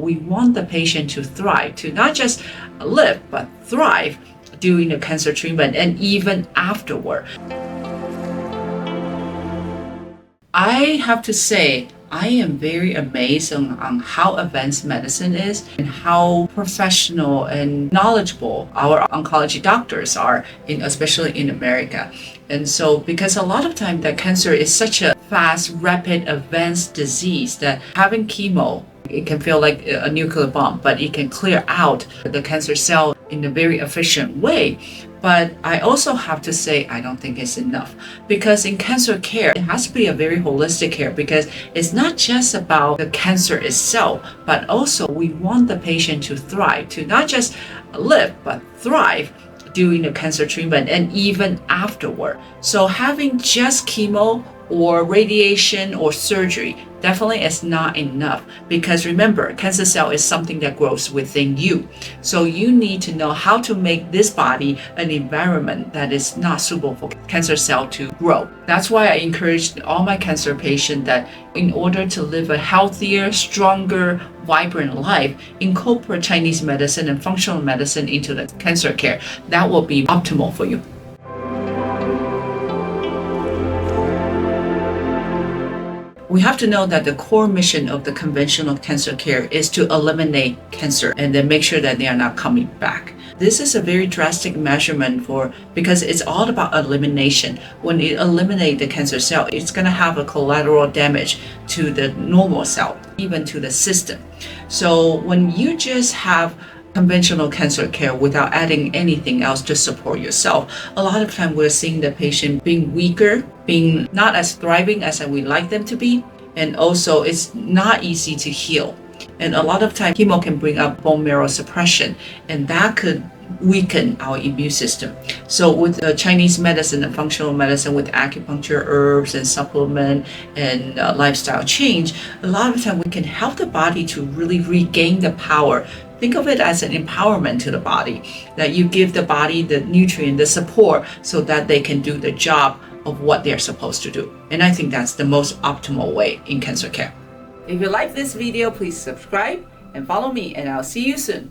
we want the patient to thrive, to not just live, but thrive during the cancer treatment and even afterward. I have to say, I am very amazed on how advanced medicine is and how professional and knowledgeable our oncology doctors are, especially in America. And so, because a lot of time that cancer is such a fast, rapid, advanced disease that having chemo, it can feel like a nuclear bomb, but it can clear out the cancer cell in a very efficient way. But I also have to say, I don't think it's enough, because in cancer care, it has to be a very holistic care, because it's not just about the cancer itself, but also we want the patient to thrive, to not just live, but thrive during the cancer treatment and even afterward. So having just chemo or radiation or surgery definitely is not enough, because remember, cancer cell is something that grows within you. So you need to know how to make this body an environment that is not suitable for cancer cell to grow. That's why I encourage all my cancer patients that in order to live a healthier, stronger, vibrant life, incorporate Chinese medicine and functional medicine into the cancer care. That will be optimal for you. We have to know that the core mission of the conventional cancer care is to eliminate cancer and then make sure that they are not coming back. This is a very drastic measurement because it's all about elimination. When you eliminate the cancer cell, it's going to have a collateral damage to the normal cell, even to the system. So when you just have conventional cancer care without adding anything else to support yourself, a lot of time we're seeing the patient being weaker, being not as thriving as we like them to be, and also it's not easy to heal. And a lot of time chemo can bring up bone marrow suppression, and that could weaken our immune system. So with the Chinese medicine and functional medicine, with acupuncture, herbs and supplement and lifestyle change, a lot of time we can help the body to really regain the power. Think of it as an empowerment to the body, that you give the body the nutrient, the support, so that they can do the job of what they're supposed to do. And I think that's the most optimal way in cancer care. If you like this video, please subscribe and follow me, and I'll see you soon.